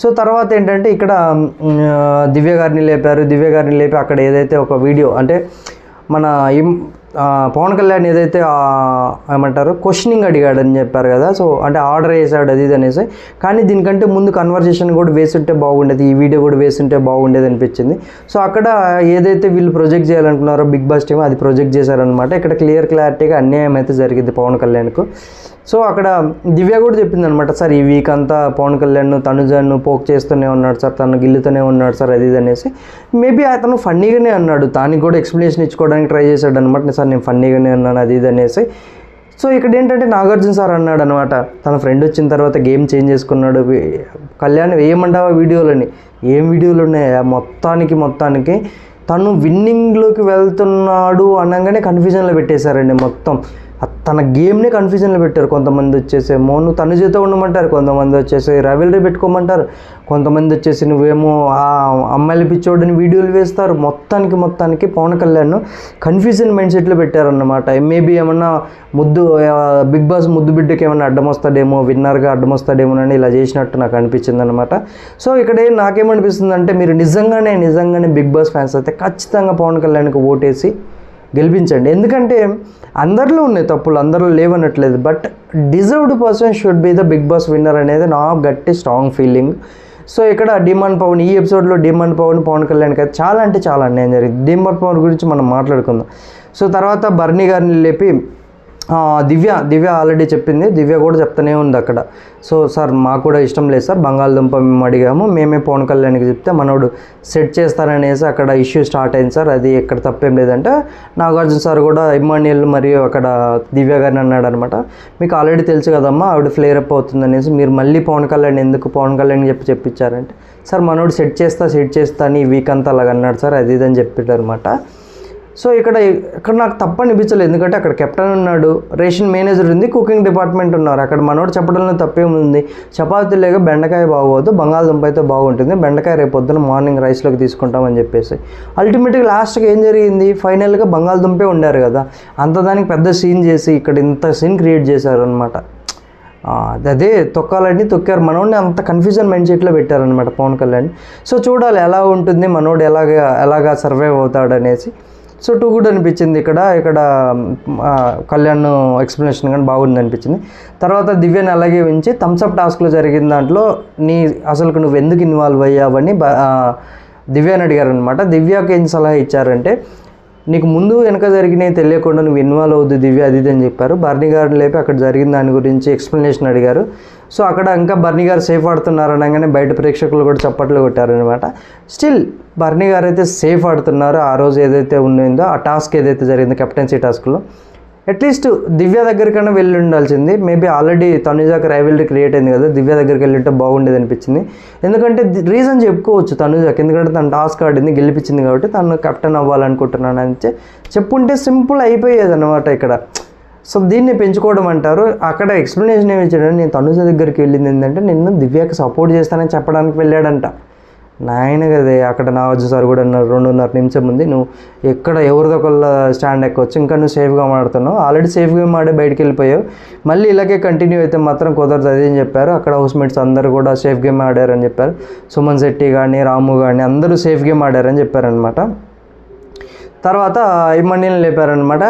సో తర్వాత ఏంటంటే ఇక్కడ దివ్య గారిని లేపారు. దివ్య గారిని లేపి అక్కడ ఏదైతే ఒక వీడియో అంటే మన పవన్ కళ్యాణ్ ఏదైతే ఏమంటారు క్వశ్చనింగ్ అడిగాడని చెప్పారు కదా, సో అంటే ఆర్డర్ వేసాడు అది ఇది అనేసి, కానీ దీనికంటే ముందు కన్వర్జేషన్ కూడా వేసుంటే బాగుండేది, ఈ వీడియో కూడా వేసుంటే బాగుండేది అనిపించింది. సో అక్కడ ఏదైతే వీళ్ళు ప్రొజెక్ట్ చేయాలనుకున్నారో బిగ్ బాస్ టీమ్ అది ప్రొజెక్ట్ చేశారనమాట. ఇక్కడ క్లారిటీగా అన్యాయం అయితే జరిగింది పవన్ కళ్యాణ్కు. సో అక్కడ దివ్య కూడా చెప్పింది అనమాట, సార్ ఈ వీక్ అంతా పవన్ కళ్యాణ్ తనుజను పోక్ చేస్తూనే ఉన్నాడు సార్, తను గిల్లుతూనే ఉన్నాడు సార్ అది ఇది అనేసి. మేబీ అతను ఫన్నీగానే అన్నాడు, దానికి కూడా ఎక్స్ప్లెనేషన్ ఇచ్చుకోవడానికి ట్రై చేశాడు అనమాట, సార్ నేను ఫన్నీగానే అన్నాను అది ఇది అనేసి. సో ఇక్కడ ఏంటంటే నాగార్జున సార్ అన్నాడు అనమాట, తన ఫ్రెండ్ వచ్చిన తర్వాత గేమ్ చేంజ్ చేసుకున్నాడు. కళ్యాణ్ ఏమంటావా వీడియోలని, ఏం వీడియోలు ఉన్నాయా, మొత్తానికి తను విన్నింగ్లోకి వెళ్తున్నాడు అనగానే కన్ఫ్యూజన్లో పెట్టేశారండి మొత్తం. తన గేమ్నే కన్ఫ్యూజన్లో పెట్టారు. కొంతమంది వచ్చేసి నువ్వు తనుజతో ఉండమంటారు, కొంతమంది వచ్చేసి రావెలరీ పెట్టుకోమంటారు, కొంతమంది వచ్చేసి నువ్వేమో ఆ అమ్మాయిలు పిచ్చోడని వీడియోలు వేస్తారు. మొత్తానికి పవన్ కళ్యాణ్ కన్ఫ్యూజన్ మైండ్ సెట్లో పెట్టారన్నమాట. మేబీ ఏమన్నా బిగ్ బాస్ ముద్దు బిడ్డకి ఏమన్నా అడ్డం వస్తాడేమో, విన్నర్గా అడ్డం వస్తాడేమోనని ఇలా చేసినట్టు నాకు అనిపించింది అనమాట. సో ఇక్కడ నాకేమనిపిస్తుంది అంటే, మీరు నిజంగానే బిగ్ బాస్ ఫ్యాన్స్ అయితే ఖచ్చితంగా పవన్ కళ్యాణ్కి ఓటేసి గెలిపించండి. ఎందుకంటే అందరిలో ఉన్నాయి తప్పులు, అందరిలో లేవనట్లేదు, but deserved person should be the Bigg Boss winner అనేది నా గట్టి స్ట్రాంగ్ ఫీలింగ్. సో ఇక్కడ డిమాండ్ పవన్, ఈ ఎపిసోడ్లో డిమాండ్ పవన్ కళ్యాణ్కి అయితే చాలా అన్యాయం జరిగింది. డిమాండ్ పవన్ గురించి మనం మాట్లాడుకుందాం. సో తర్వాత బర్నీ గారిని లేపి దివ్య ఆల్రెడీ చెప్పింది, దివ్య కూడా చెప్తూనే ఉంది అక్కడ. సో సార్ మాకు కూడా ఇష్టం లేదు సార్, బంగాళదుంప మేము అడిగాము, మేమే పవన్ కళ్యాణ్కి చెప్తే మనోడు సెట్ చేస్తారనేసి అక్కడ ఇష్యూ స్టార్ట్ అయింది సార్, అది ఎక్కడ తప్పేం లేదంటే నాగార్జున సార్ కూడా ఇమ్మాన్యుయల్ మరియు అక్కడ దివ్య గారిని అన్నాడు అనమాట, మీకు ఆల్రెడీ తెలుసు కదమ్మా ఆవిడ ఫ్లేర్ అప్ అవుతుంది అనేసి, మీరు మళ్ళీ పవన్ కళ్యాణ్ చెప్పించారంటే, సార్ మనోడు సెట్ చేస్తా అని ఈ వీక్ అంతా అలాగ అన్నాడు సార్ అది ఇదని చెప్పారు అనమాట. సో ఇక్కడ నాకు తప్పు అనిపించలేదు, ఎందుకంటే అక్కడ కెప్టెన్ ఉన్నాడు, రేషన్ మేనేజర్ ఉంది, కుకింగ్ డిపార్ట్మెంట్ ఉన్నారు. అక్కడ మనోడు చెప్పడంలో తప్పేముంది, చపాతీ లేక బెండకాయ బాగోదు, బంగాళదుంప అయితే బాగుంటుంది, బెండకాయ రేపు పొద్దున మార్నింగ్ రైస్లోకి తీసుకుంటామని చెప్పేసి. అల్టిమేట్గా లాస్ట్కి ఏం జరిగింది, ఫైనల్గా బంగాళదుంపే ఉండారు కదా, అంత దానికి పెద్ద సీన్ చేసి ఇక్కడ ఇంత సీన్ క్రియేట్ చేశారు అనమాట. అదే తొక్కాలని తొక్కారు, మనోడిని అంత కన్ఫ్యూజన్ మైండ్ సెట్లో పెట్టారనమాట పవన్ కళ్యాణ్. సో చూడాలి ఎలా ఉంటుంది, మనోడు ఎలాగా సర్వైవ్ అవుతాడు అనేసి. సో టూ గుడ్ అనిపించింది ఇక్కడ కళ్యాణ్ ఎక్స్ప్లెనేషన్ కానీ బాగుంది అనిపించింది. తర్వాత దివ్యని అలాగే ఉంచి థమ్స్అప్ టాస్క్లో జరిగిన దాంట్లో అసలు నువ్వు ఎందుకు ఇన్వాల్వ్ అయ్యావని దివ్యని అడిగారనమాట. దివ్యకి ఏం సలహా ఇచ్చారంటే, నీకు ముందు వెనక జరిగినవి తెలియకుండా నువ్వు ఇన్వాల్వ్ అవుద్దు దివ్య అది అని చెప్పారు. బర్నీ గారిని లేపి అక్కడ జరిగిన దాని గురించి ఎక్స్ప్లెనేషన్ అడిగారు. సో అక్కడ ఇంకా బర్నీ గారు సేఫ్ ఆడుతున్నారు అనగానే బయట ప్రేక్షకులు కూడా చప్పట్లు కొట్టారనమాట. స్టిల్ బర్నీ గారు అయితే సేఫ్ ఆడుతున్నారు. ఆ రోజు ఏదైతే ఉండిందో ఆ టాస్క్ ఏదైతే జరిగిందో కెప్టెన్సీ టాస్క్లో అట్లీస్ట్ దివ్య దగ్గరికైనా వెళ్ళి ఉండాల్సింది. మేబీ ఆల్రెడీ తనుజాకి రైవల్రీ క్రియేట్ అయింది కదా, దివ్య దగ్గరికి వెళ్ళింటే బాగుండేది అనిపించింది. ఎందుకంటే రీజన్ చెప్పుకోవచ్చు తనుజాకి, ఎందుకంటే తను టాస్క్ ఆడింది గెలిపించింది కాబట్టి తను కెప్టెన్ అవ్వాలనుకుంటున్నాను అని చెప్పుంటే సింపుల్ అయిపోయేది అనమాట ఇక్కడ. సో దీన్ని పెంచుకోవడం అంటారు. అక్కడ ఎక్స్ప్లెనేషన్ ఏమి ఇచ్చాడు, నేను తనుజ దగ్గరికి వెళ్ళింది ఏంటంటే నిన్ను దివ్యకి సపోర్ట్ చేస్తానని చెప్పడానికి వెళ్ళాడంట. నాయన కదే అక్కడ నాగార్జున సార్ కూడా అన్నారు 2.5 నిమిషం ఉంది, నువ్వు ఎక్కడ ఎవరిదొకళ్ళ స్టాండ్ ఎక్కొచ్చు, ఇంకా నువ్వు సేఫ్గా ఆడుతున్నావు, ఆల్రెడీ సేఫ్గా ఆడే బయటికి వెళ్ళిపోయావు, మళ్ళీ ఇలాగే కంటిన్యూ అయితే మాత్రం కుదరదు అది అని చెప్పారు. అక్కడ హౌస్మేట్స్ అందరూ కూడా సేఫ్ గేమ్ ఆడారని చెప్పారు. సుమన్ శెట్టి కానీ రాము కానీ అందరూ సేఫ్ గేమ్ ఆడారని చెప్పారనమాట. తర్వాత ఇమ్మన్నీని లేపారనమాట.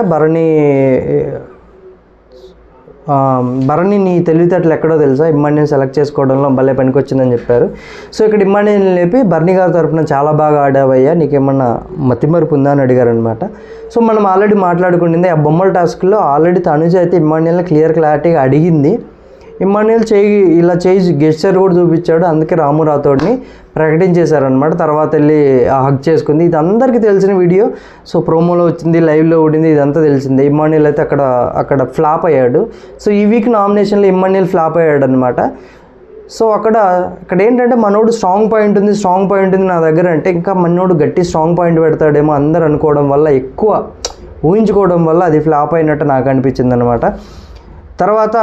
భరణి నీ తెలివితేటలు ఎక్కడో తెలుసా, ఇమ్మాన్యుని సెలెక్ట్ చేసుకోవడంలో భలే పనికొచ్చిందని చెప్పారు. సో ఇక్కడ ఇమ్మాన్యుని లేపి బర్నీ గారి తరఫున చాలా బాగా ఆడావయ్యా, నీకేమన్నా మతిమరుపు ఉందా అని అడిగారనమాట. సో మనం ఆల్రెడీ మాట్లాడుకుంటుంది ఆ బొమ్మల టాస్క్లో ఆల్రెడీ తనుజ అయితే ఇమ్మాన్యుల్ని క్లారిటీగా అడిగింది. ఇమ్మాన్యుల్ ఇలా గెస్చర్ కూడా చూపించాడు, అందుకే రాము రాథోడ్ని ప్రకటించేశారనమాట. తర్వాత వెళ్ళి హగ్ చేసుకుంది, ఇది అందరికీ తెలిసిన వీడియో. సో ప్రోమోలో వచ్చింది, లైవ్లో ఉండింది, ఇదంతా తెలిసిందే. ఇమ్మాన్యుల్ అయితే అక్కడ ఫ్లాప్ అయ్యాడు. సో ఈ వీక్ నామినేషన్లో ఇమ్మాన్యుల్ ఫ్లాప్ అయ్యాడు అనమాట. సో ఇక్కడ ఏంటంటే మనోడు స్ట్రాంగ్ పాయింట్ ఉంది నా దగ్గర అంటే, ఇంకా మనోడు గట్టి స్ట్రాంగ్ పాయింట్ పెడతాడేమో అందరు అనుకోవడం వల్ల, ఎక్కువ ఊహించుకోవడం వల్ల అది ఫ్లాప్ అయినట్టు నాకు అనిపించింది అనమాట. తర్వాత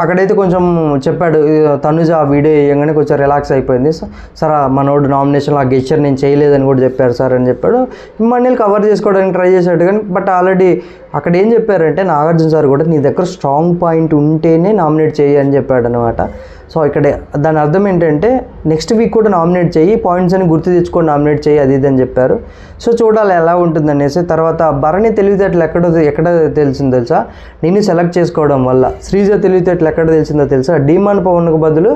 అక్కడైతే కొంచెం చెప్పాడు తనుజ ఆ వీడియో వేయగానే కొంచెం రిలాక్స్ అయిపోయింది. సార్ మనోడు నామినేషన్లో ఆ గెస్చర్ నేను చేయలేదని కూడా చెప్పారు సార్ అని చెప్పాడు. ఇమ్మన్నీలు కవర్ చేసుకోవడానికి ట్రై చేశాడు కానీ బట్ ఆల్రెడీ అక్కడ ఏం చెప్పారంటే నాగార్జున సార్ కూడా నీ దగ్గర స్ట్రాంగ్ పాయింట్ ఉంటేనే నామినేట్ చేయి అని చెప్పాడు అనమాట. సో ఇక్కడ దాని అర్థం ఏంటంటే నెక్స్ట్ వీక్ కూడా నామినేట్ చేయి, పాయింట్స్ అని గుర్తు తెచ్చుకొని నామినేట్ చేయి, అది ఇది అని చెప్పారు. సో చూడాలి ఎలా ఉంటుంది అనేసి. తర్వాత భరణి తెలివితేటలు ఎక్కడ తెలిసిందో తెలుసా, నేను సెలెక్ట్ చేసుకోవడం వల్ల. శ్రీజ తెలివితేటలు ఎక్కడ తెలిసిందో తెలుసా, డీమాన్ పవన్కు బదులు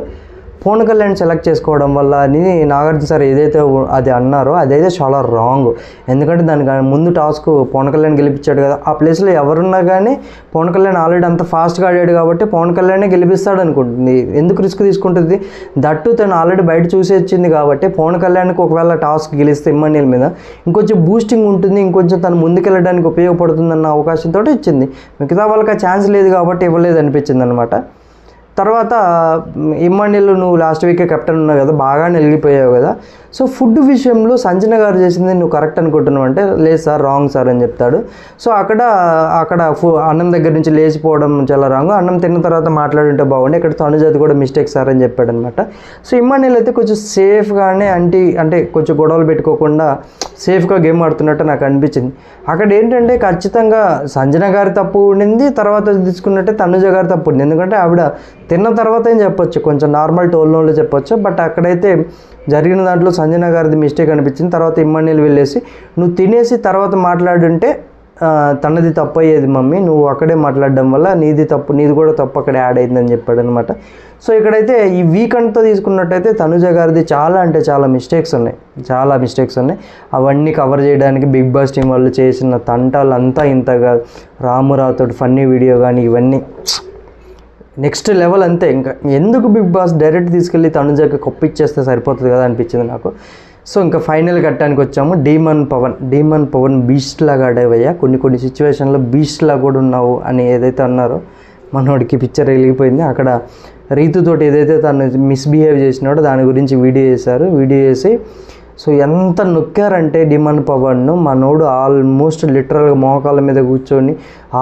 పవన్ కళ్యాణ్ సెలెక్ట్ చేసుకోవడం వల్ల అని నాగార్జున సార్ ఏదైతే అది అన్నారో అదైతే చాలా రాంగ్. ఎందుకంటే దానికి ముందు టాస్క్ పవన్ కళ్యాణ్ గెలిపించాడు కదా, ఆ ప్లేస్లో ఎవరున్నా కానీ పవన్ కళ్యాణ్ ఆల్రెడీ అంత ఫాస్ట్గా ఆడాడు కాబట్టి పవన్ కళ్యాణే గెలిపిస్తాడు అనుకుంటుంది. ఎందుకు రిస్క్ తీసుకుంటుంది, దట్టు తను ఆల్రెడీ బయట చూసి వచ్చింది కాబట్టి పవన్ కళ్యాణ్కి ఒకవేళ టాస్క్ గెలిస్తే ఇమ్మన్నీల మీద ఇంకొంచెం బూస్టింగ్ ఉంటుంది, ఇంకొంచెం తను ముందుకెళ్ళడానికి ఉపయోగపడుతుందన్న అవకాశంతో ఇచ్చింది. మిగతా వాళ్ళకి ఆ ఛాన్స్ లేదు కాబట్టి ఇవ్వలేదు అనిపించింది అనమాట. తర్వాత ఇమ్మన్నీళ్ళు నువ్వు లాస్ట్ వీకే కెప్టెన్ ఉన్నావు కదా, బాగా వెళ్ళిపోయావు కదా. సో ఫుడ్ విషయంలో సంజన గారు చేసింది నువ్వు కరెక్ట్ అనుకుంటున్నావు అంటే, లేదు సార్ రాంగ్ సార్ అని చెప్తాడు. సో అక్కడ అన్నం దగ్గర నుంచి లేచిపోవడం చాలా రాంగ్. అన్నం తిన్న తర్వాత మాట్లాడుంటే బాగుండే, ఇక్కడ తనుజది కూడా మిస్టేక్ సార్ అని చెప్పాడు అనమాట. సో ఇమ్మన్నీళ్ళు అయితే కొంచెం సేఫ్గానే అంటే కొంచెం గొడవలు పెట్టుకోకుండా సేఫ్గా గేమ్ ఆడుతున్నట్టు నాకు అనిపించింది. అక్కడ ఏంటంటే ఖచ్చితంగా సంజన గారి తప్పు ఉండింది, తర్వాత తీసుకున్నట్టే తనుజ గారి తప్పు ఉండింది. ఎందుకంటే ఆవిడ తిన్న తర్వాత ఏం చెప్పొచ్చు, కొంచెం నార్మల్ టోన్లో చెప్పొచ్చు. బట్ అక్కడైతే జరిగిన దాంట్లో సంజన గారిది మిస్టేక్ అనిపించింది. తర్వాత ఇమ్మన్నీళ్ళు వెళ్ళేసి నువ్వు తినేసి తర్వాత మాట్లాడుంటే తనది తప్పు అయ్యేది మమ్మీ, నువ్వు అక్కడే మాట్లాడడం వల్ల నీది కూడా తప్పు అక్కడే యాడ్ అయిందని చెప్పాడు అనమాట. సో ఇక్కడైతే ఈ వీకెండ్తో తీసుకున్నట్టయితే తనుజ గారిది చాలా మిస్టేక్స్ ఉన్నాయి. అవన్నీ కవర్ చేయడానికి బిగ్ బాస్ టీం వాళ్ళు చేసిన తంటాలు అంతా ఇంతగా, రామురావుతో ఫన్నీ వీడియో కానీ ఇవన్నీ నెక్స్ట్ లెవెల్ అంతే. ఇంకా ఎందుకు బిగ్ బాస్ డైరెక్ట్ తీసుకెళ్ళి తనుజకి కొప్పిచ్చేస్తే సరిపోతుంది కదా అనిపించింది నాకు. సో ఇంకా ఫైనల్ ఘట్టానికి వచ్చాము. డీమన్ పవన్ బీస్ట్ లాగా ఆడేవయ్యా, కొన్ని సిచ్యువేషన్లో బీస్ట్ లాగా కూడా ఉన్నావు అని ఏదైతే అన్నారో మనోడికి పిక్చర్ వెళ్ళిపోయింది. అక్కడ రీతుతోటి ఏదైతే తను మిస్బిహేవ్ చేసినాడో దాని గురించి వీడియో చేసి సో ఎంత నొక్కారంటే డీమన్ పవన్ను, మనోడు ఆల్మోస్ట్ లిటరల్గా మోకాళ్ళ మీద కూర్చొని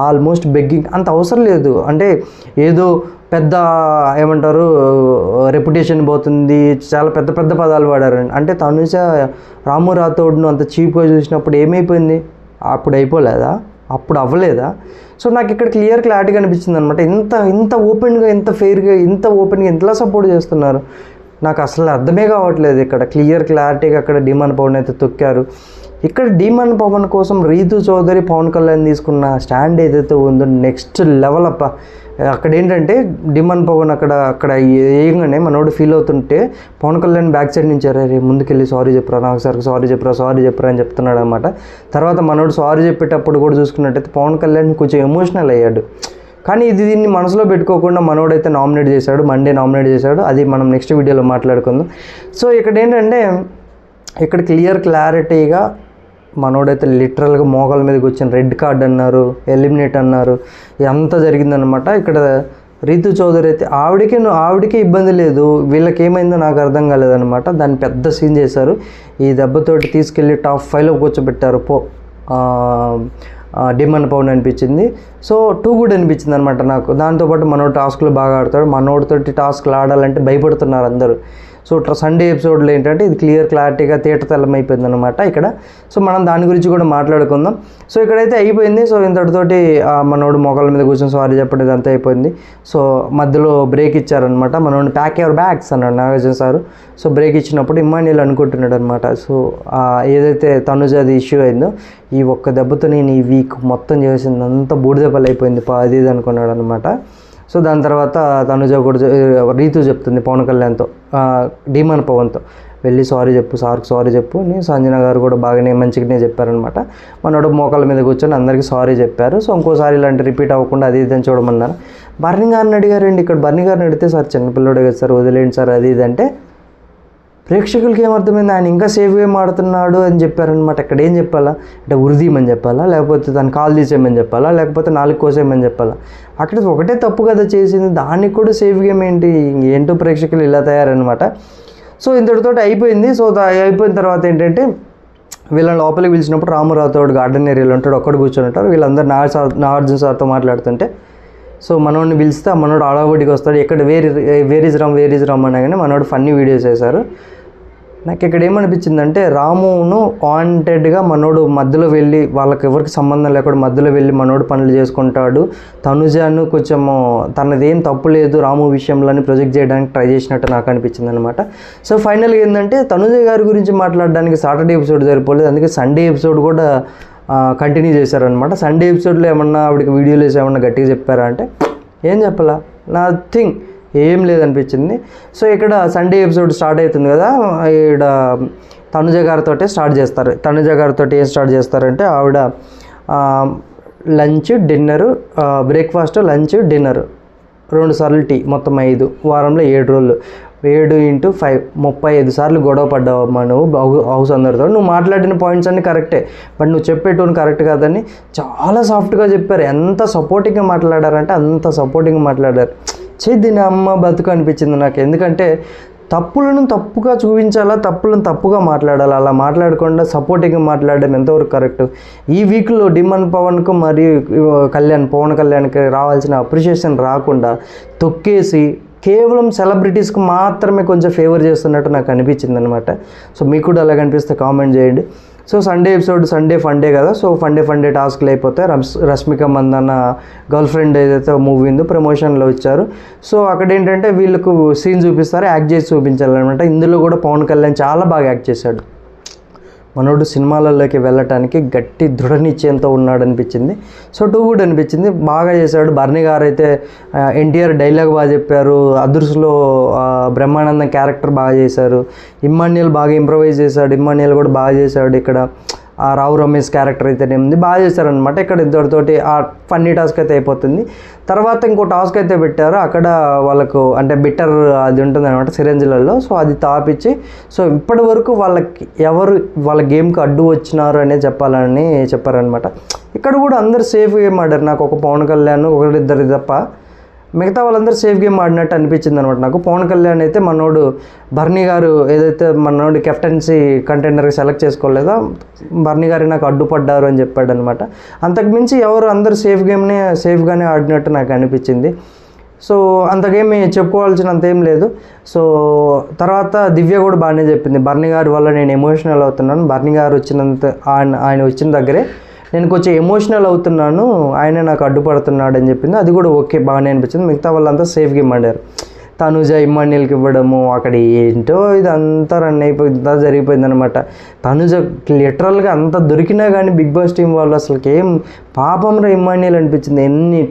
ఆల్మోస్ట్ బెగ్గింగ్. అంత అవసరం లేదు, అంటే ఏదో పెద్ద ఏమంటారు రెప్యుటేషన్ పోతుంది, చాలా పెద్ద పదాలు వాడారండి. అంటే తనుజ రాము రాథోడ్ను అంత చీప్గా చూసినప్పుడు ఏమైపోయింది, అప్పుడు అయిపోలేదా, అప్పుడు అవ్వలేదా? సో నాకు ఇక్కడ క్లారిటీగా అనిపించింది అనమాట. ఇంత ఓపెన్గా, ఇంత ఫెయిర్గా, ఇంత ఓపెన్గా ఇంతలా సపోర్ట్ చేస్తున్నారు, నాకు అసలు అర్థమే కావట్లేదు. ఇక్కడ క్లారిటీగా అక్కడ డీమన్ పవన్ అయితే తొక్కారు. ఇక్కడ డీమన్ పవన్ కోసం రీతు చౌదరి పవన్ కళ్యాణ్ తీసుకున్న స్టాండ్ ఏదైతే ఉందో నెక్స్ట్ లెవెల్ అప్ప. అక్కడ ఏంటంటే డీమన్ పవన్ అక్కడ ఏగానే మనోడు ఫీల్ అవుతుంటే పవన్ కళ్యాణ్ బ్యాక్ సైడ్ నుంచి అరే ముందుకెళ్ళి సారీ చెప్పరా, నాకు సార్ సారీ చెప్పరా అని చెప్తున్నాడు అనమాట. తర్వాత మనోడు సారీ చెప్పేటప్పుడు కూడా చూసుకున్నట్టయితే పవన్ కళ్యాణ్ కొంచెం ఎమోషనల్ అయ్యాడు. కానీ దీన్ని మనసులో పెట్టుకోకుండా మనోడైతే మండే నామినేట్ చేశాడు. అది మనం నెక్స్ట్ వీడియోలో మాట్లాడుకుందాం. సో ఇక్కడ ఏంటంటే ఇక్కడ క్లారిటీగా మనోడైతే లిటరల్గా మోకాల మీదకి వచ్చిన రెడ్ కార్డ్ అన్నారు, ఎలిమినేట్ అన్నారు, ఇదంతా జరిగిందనమాట. ఇక్కడ రీతు చౌదరి అయితే ఆవిడకే ఇబ్బంది లేదు, వీళ్ళకి ఏమైందో నాకు అర్థం కాలేదనమాట. దాన్ని పెద్ద సీన్ చేశారు. ఈ దెబ్బతోటి తీసుకెళ్ళి టాప్ 5లో కూర్చోబెట్టారు డీమన్ పవన్ అనిపించింది. సో టూ గుడ్ అనిపించింది అనమాట నాకు. దాంతోపాటు మనోడు టాస్క్లు బాగా ఆడతాడు, మనోడితోటి టాస్క్లు ఆడాలంటే భయపడుతున్నారు అందరూ. సో సండే ఎపిసోడ్లో ఏంటంటే ఇది క్లారిటీగా తేటతెల్లం అయిపోయింది అనమాట ఇక్కడ. సో మనం దాని గురించి కూడా మాట్లాడుకుందాం. సో ఇక్కడైతే అయిపోయింది. సో ఇంతటితోటి మనోడు మోకాళ్ళ మీద కూర్చొని సారీ చెప్పడం ఇదంతా అయిపోయింది. సో మధ్యలో బ్రేక్ ఇచ్చారనమాట. మనోడిని ప్యాక్ యువర్ బ్యాగ్స్ అన్నాడు నాగార్జున సారు. సో బ్రేక్ ఇచ్చినప్పుడు ఇమ్మాన్యుయల్ అనుకుంటున్నాడు అనమాట. సో ఏదైతే తనుజది ఇష్యూ అయిందో ఈ ఒక్క దెబ్బతో నేను ఈ వీక్ మొత్తం చేసిందంతా బూడిదెబ్బలు అయిపోయింది అది ఇది అనుకున్నాడు అనమాట. సో దాని తర్వాత తనుజ కూడా రీతు చెప్తుంది పవన్ కళ్యాణ్తో, డీమన్ పవన్తో వెళ్ళి సారీ చెప్పు అని సంజన గారు కూడా బాగానే మంచిగానే చెప్పారనమాట. మనోడు మోకాళ్ళ మీద కూర్చొని అందరికీ సారీ చెప్పారు. సో ఇంకోసారి ఇలాంటి రిపీట్ అవ్వకుండా అది ఇది అని చూడమన్నారు. బర్నీ గారిని అడిగారండి. ఇక్కడ బర్నీ గారిని అడిగితే సార్ చిన్నపిల్లడే కదా సార్ వదిలేండి సార్ అది ఇది అంటే ప్రేక్షకులకి ఏమర్థమైంది, ఆయన ఇంకా సేఫ్ గేమ్ ఆడుతున్నాడు అని చెప్పారనమాట. ఇక్కడ ఏం చెప్పాలా అంటే ఉరిదీయమని చెప్పాలా, లేకపోతే తను కాల్ తీసేయమని చెప్పాలా, లేకపోతే 4 కోసేయమని చెప్పాలా? అక్కడ ఒకటే తప్పు కదా చేసింది, దానికి కూడా సేఫ్ గేమ్ ఏంటో ప్రేక్షకులు ఇలా తయారనమాట. సో ఇంతటితో అయిపోయింది. సో అయిపోయిన తర్వాత ఏంటంటే వీళ్ళని లోపలికి పిలిచినప్పుడు రామురావుతో గార్డెన్ ఏరియాలో ఉంటాడు, ఒక్కడు కూర్చొని ఉంటారు. వీళ్ళందరూ నాగార్జున సార్తో మాట్లాడుతుంటే సో మనోడిని పిలిస్తే ఆ మనోడు అడవబడికి వస్తాడు. ఎక్కడ వేర్ ఈజ్ రామ్ అనగానే మనోడు ఫన్నీ వీడియోస్ చేశారు. నాకు ఇక్కడ ఏమనిపించిందంటే రామును వాంటెడ్గా మనోడు మధ్యలో వెళ్ళి వాళ్ళకి ఎవరికి సంబంధం లేకుండా మధ్యలో వెళ్ళి మనోడు పనులు చేసుకుంటాడు, తనుజాను కొంచెము తనదేం తప్పు లేదు రాము విషయంలోని ప్రొజెక్ట్ చేయడానికి ట్రై చేసినట్టు నాకు అనిపించింది అనమాట. సో ఫైనల్గా ఏంటంటే తనుజ గారి గురించి మాట్లాడడానికి సాటర్డే ఎపిసోడ్ సరిపోలేదు, అందుకే సండే ఎపిసోడ్ కూడా కంటిన్యూ చేశారనమాట. సండే ఎపిసోడ్లో ఏమన్నా ఆవిడకి వీడియోలు వేసి ఏమన్నా గట్టిగా చెప్పారా అంటే ఏం చెప్పాలా, నథింగ్, ఏం లేదనిపించింది. సో ఇక్కడ సండే ఎపిసోడ్ స్టార్ట్ అవుతుంది కదా, ఇక్కడ తనుజ గారితో స్టార్ట్ చేస్తారు. తనుజ గారితో ఏం స్టార్ట్ చేస్తారంటే ఆవిడ lunch dinner, breakfast lunch dinner 2 సార్లు టీ, మొత్తం 5, వారంలో 7 రోజులు, 7 × 5 35 సార్లు గొడవ పడ్డావమ్మా నువ్వు హౌస్ అందరితో. నువ్వు మాట్లాడిన పాయింట్స్ అన్నీ కరెక్టే, బట్ నువ్వు చెప్పేటోని కరెక్ట్ కాదని చాలా సాఫ్ట్గా చెప్పారు. ఎంత సపోర్టింగ్గా మాట్లాడారంటే అంత సపోర్టింగ్గా మాట్లాడారు. దీని అమ్మ బతుకు అనిపించింది నాకు. ఎందుకంటే తప్పులను తప్పుగా చూపించాలా, తప్పులను తప్పుగా మాట్లాడాలి, అలా మాట్లాడకుండా సపోర్టింగ్గా మాట్లాడడం ఎంతవరకు కరెక్ట్? ఈ వీక్లో డిమన్ పవన్కు మరియు పవన్ కళ్యాణ్కి రావాల్సిన అప్రిషియేషన్ రాకుండా తొక్కేసి కేవలం సెలబ్రిటీస్కి మాత్రమే కొంచెం ఫేవర్ చేస్తున్నట్టు నాకు అనిపించింది అనమాట. సో మీకు కూడా అలాగ అనిపిస్తే కామెంట్ చేయండి. So Sunday episode Sunday funday కదా, సో ఫండే టాస్క్లు అయిపోతాయి. రష్మిక మందన్న గర్ల్ ఫ్రెండ్ ఏదైతే మూవీ ఉందో ప్రమోషన్లో వచ్చారు. సో అక్కడ ఏంటంటే వీళ్ళకు సీన్ చూపిస్తారు, యాక్ట్ చేసి చూపించాలన్నమాట. ఇందులో కూడా పవన్ కళ్యాణ్ చాలా బాగా యాక్ట్ చేశాడు. మనోడు సినిమాలలోకి వెళ్ళటానికి గట్టి దృఢ నిశ్చయంతో ఉన్నాడు అనిపించింది. సో 2 కూడా అనిపించింది, బాగా చేశాడు. బర్నీ గారు అయితే ఎన్టీఆర్ డైలాగ్ బాగా చెప్పారు, అదుర్స్లో బ్రహ్మానందం క్యారెక్టర్ బాగా చేశారు, ఇమ్మాన్యుయల్ బాగా ఇంప్రవైజ్ చేశాడు, ఇమ్మాన్యుయల్ కూడా బాగా చేశాడు. ఇక్కడ రావు రమేష్ క్యారెక్టర్ అయితేనే ఉంది, బాగా చేశారనమాట. ఇక్కడ ఇద్దరితోటి ఆ ఫన్నీ టాస్క్ అయితే అయిపోతుంది. తర్వాత ఇంకో టాస్క్ అయితే పెట్టారు, అక్కడ వాళ్ళకు అంటే బిట్టర్ అది ఉంటుంది అనమాట సిరంజిలలో. సో అది తాపిచ్చి, సో ఇప్పటి వరకు వాళ్ళకి ఎవరు వాళ్ళ గేమ్కి అడ్డు వచ్చినారు అనేది చెప్పాలని చెప్పారనమాట. ఇక్కడ కూడా అందరు సేఫ్ గేమ్ ఆడారు. నాకు ఒక పవన్ కళ్యాణ్ 1-2 తప్ప మిగతా వాళ్ళందరూ సేఫ్ గేమ్ ఆడినట్టు అనిపించింది అనమాట నాకు. పవన్ కళ్యాణ్ అయితే మనోడు బర్నీ గారు ఏదైతే మనోడు కెప్టెన్సీ కంటెండర్కి సెలెక్ట్ చేసుకోలేదో బర్నీ గారు నాకు అడ్డుపడ్డారు అని చెప్పాడు అనమాట. అంతకుమించి ఎవరు అందరూ సేఫ్గానే ఆడినట్టు నాకు అనిపించింది. సో అంతకేమి చెప్పుకోవాల్సినంత ఏం లేదు. సో తర్వాత దివ్య కూడా బాగానే చెప్పింది, బర్నీ గారి వల్ల నేను ఎమోషనల్ అవుతున్నాను, బర్నీ గారు ఆయన వచ్చిన దగ్గరే నేను కొంచెం ఎమోషనల్ అవుతున్నాను, ఆయనే నాకు అడ్డుపడుతున్నాడు అని చెప్పింది. అది కూడా ఓకే, బాగానే అనిపించింది. మిగతా వాళ్ళంతా సేఫ్ గేమ్ ఆడారు. తనుజ ఇమ్మాన్యుయల్కి ఇవ్వడము, అక్కడ ఏంటో ఇదంతా రన్ అయిపోయింది, జరిగిపోయిందనమాట. తనుజ లిటరల్గా అంత దొరికినా కానీ బిగ్ బాస్ టీం వాళ్ళు అసలుకి ఏం పాపంరా ఇమ్మాన్యుయల్ అనిపించింది. ఎన్ని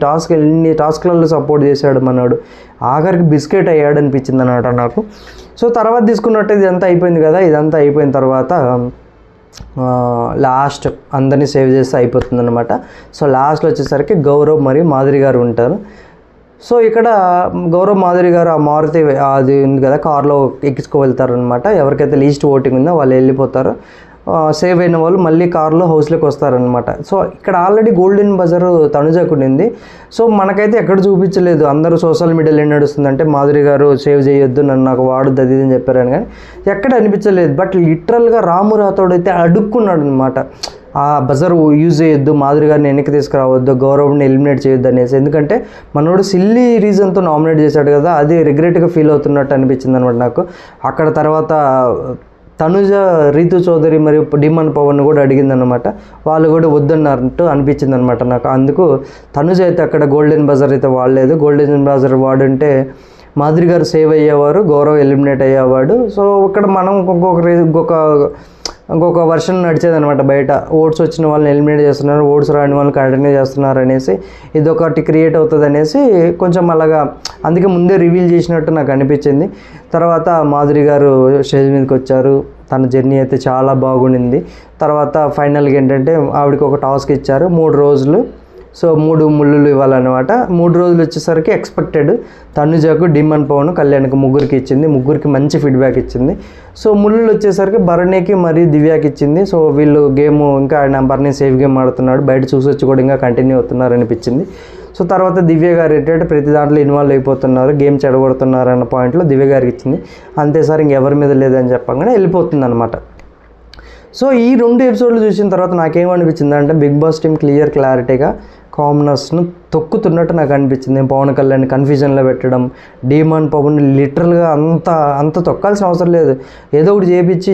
టాస్క్లలో సపోర్ట్ చేశాడు మనోడు, ఆఖరికి బిస్కెట్ అయ్యాడు అనిపించింది అనమాట నాకు. సో తర్వాత తీసుకున్నట్టు ఇదంతా అయిపోయింది కదా, ఇదంతా అయిపోయిన తర్వాత లాస్ట్ అందరినీ సేవ్ చేస్తే అయిపోతుంది అనమాట. సో లాస్ట్లో వచ్చేసరికి గౌరవ్ మరియు మాధురి గారు ఉంటారు. సో ఇక్కడ గౌరవ్ మాధురి గారు ఆ మారుతి అది ఉంది కదా కార్లో ఎక్కించుకు అనమాట. ఎవరికైతే లీస్ట్ ఓటింగ్ ఉందో వాళ్ళు వెళ్ళిపోతారు, సేవ్ అయిన వాళ్ళు మళ్ళీ కార్లో హౌస్లోకి వస్తారనమాట. సో ఇక్కడ ఆల్రెడీ గోల్డెన్ బజర్ తనుజకు ఉండింది. సో మనకైతే ఎక్కడ చూపించలేదు, అందరూ సోషల్ మీడియాలో ఏం నడుస్తుందంటే మాధురి గారు సేవ్ చేయొద్దు, నన్ను నాకు వాడుద్ది అది అని చెప్పారని, కానీ ఎక్కడ అనిపించలేదు. బట్ లిటరల్గా రాము రాథోడ్ అయితే అడుక్కున్నాడు అనమాట, ఆ బజర్ యూజ్ చేయొద్దు, మాధురి గారిని వెనక్కి తీసుకురావద్దు, గౌరవ్ని ఎలిమినేట్ చేయొద్దు అనేసి. ఎందుకంటే మనోడు సిల్లీ రీజన్తో నామినేట్ చేశాడు కదా, అది రిగ్రెట్గా ఫీల్ అవుతున్నట్టు అనిపించింది అనమాట నాకు. అక్కడ తర్వాత తనుజ రీతు చౌదరి మరియు డిమన్ పవన్ కూడా అడిగిందనమాట, వాళ్ళు కూడా వద్దన్నట్టు అనిపించింది అనమాట నాకు. అందుకు తనుజ అయితే అక్కడ గోల్డెన్ బజర్ అయితే వాడలేదు. గోల్డెన్ బజర్ వాడుంటే మాధురి గారు సేవ్ అయ్యేవారు, గౌరవ్ ఎలిమినేట్ అయ్యేవాడు. సో ఇక్కడ మనం ఇంకొక వర్షన్ నడిచేదనమాట బయట, ఓట్స్ వచ్చిన వాళ్ళని ఎలిమినేట్ చేస్తున్నారు, ఓట్స్ రాని వాళ్ళని కంటిన్యూ చేస్తున్నారు అనేసి, ఇదొకటి క్రియేట్ అవుతుంది అనేసి కొంచెం అలాగా, అందుకే ముందే రివీల్ చేసినట్టు నాకు అనిపించింది. తర్వాత మాధురి గారు స్టేజ్ మీదకి వచ్చారు, తన జర్నీ అయితే చాలా బాగుండింది. తర్వాత ఫైనల్గా ఏంటంటే ఆవిడకి ఒక టాస్క్ ఇచ్చారు, 3 రోజులు. సో 3 ముళ్ళు ఇవ్వాలన్నమాట. 3 రోజులు వచ్చేసరికి ఎక్స్పెక్టెడ్ తనుజకు, డిమన్ పవన్, కళ్యాణ్కి ముగ్గురికి ఇచ్చింది. ముగ్గురికి మంచి ఫీడ్బ్యాక్ ఇచ్చింది. సో ముళ్ళు వచ్చేసరికి భరణికి మరియు దివ్యాకి ఇచ్చింది. సో వీళ్ళు గేమ్ ఇంకా ఆయన భరణి సేఫ్ గేమ్ ఆడుతున్నాడు, బయట చూసొచ్చి కూడా ఇంకా కంటిన్యూ అవుతున్నారు అనిపించింది. సో తర్వాత దివ్య గారు ఏంటంటే ప్రతి దాంట్లో ఇన్వాల్వ్ అయిపోతున్నారు, గేమ్ చెడగొడుతున్నారు అన్న పాయింట్లో దివ్య గారికి ఇచ్చింది. అంతే సార్, ఇంకెవరి మీద లేదని చెప్పగానే వెళ్ళిపోతుంది అనమాట. సో ఈ 2 ఎపిసోడ్లు చూసిన తర్వాత నాకేమనిపించింది అంటే బిగ్ బాస్ టీం క్లియర్గా కామనర్స్ను తొక్కుతున్నట్టు నాకు అనిపించింది. నేను పవన్ కళ్యాణ్ కన్ఫ్యూజన్లో పెట్టడం, డీమాన్ పవన్ లిటరల్గా అంత తొక్కాల్సిన అవసరం లేదు, ఏదో ఒకటి చేపించి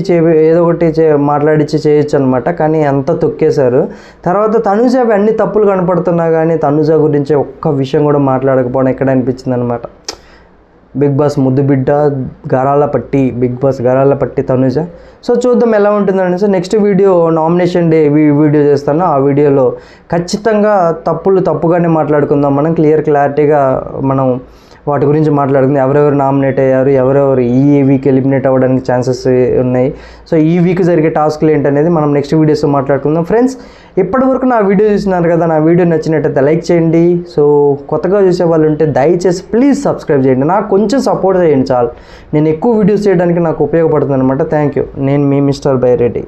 ఏదో ఒకటి మాట్లాడించి చేయొచ్చు అనమాట. కానీ అంత తొక్కేశారు. తర్వాత తనుజ అన్ని తప్పులు కనపడుతున్నా కానీ తనుజ గురించి ఒక్క విషయం కూడా మాట్లాడకపోవడం ఎక్కడ అనిపించింది అనమాట. బిగ్ బాస్ ముద్దు బిడ్డ బిగ్ బాస్ గారాల పట్టి తనుజ. సో చూద్దాం ఎలా ఉంటుందని. So next video nomination day video చేస్తాను. ఆ వీడియోలో ఖచ్చితంగా తప్పుగానే మాట్లాడుకుందాం. మనం క్లారిటీగా మనం వాటి గురించి మాట్లాడుకుందాం. ఎవరెవరు నామినేట్ అయ్యారు, ఎవరెవరు ఈ వీక్ ఎలిమినేట్ అవ్వడానికి ఛాన్సెస్ ఉన్నాయి, సో ఈ వీక్ జరిగే టాస్క్లు ఏంటనేది మనం నెక్స్ట్ వీడియోస్లో మాట్లాడుకుందాం. ఫ్రెండ్స్, ఇప్పటివరకు నా వీడియో చూస్తున్నారు కదా, నా వీడియో నచ్చినట్టయితే లైక్ చేయండి. సో కొత్తగా చూసే వాళ్ళు ఉంటే దయచేసి ప్లీజ్ సబ్స్క్రైబ్ చేయండి. నాకు కొంచెం సపోర్ట్ చేయండి చాలు. నేను ఎక్కువ వీడియోస్ చేయడానికి నాకు ఉపయోగపడుతుంది అనమాట. Thank you. నేను మీ మిస్టర్ బైరెడ్డి.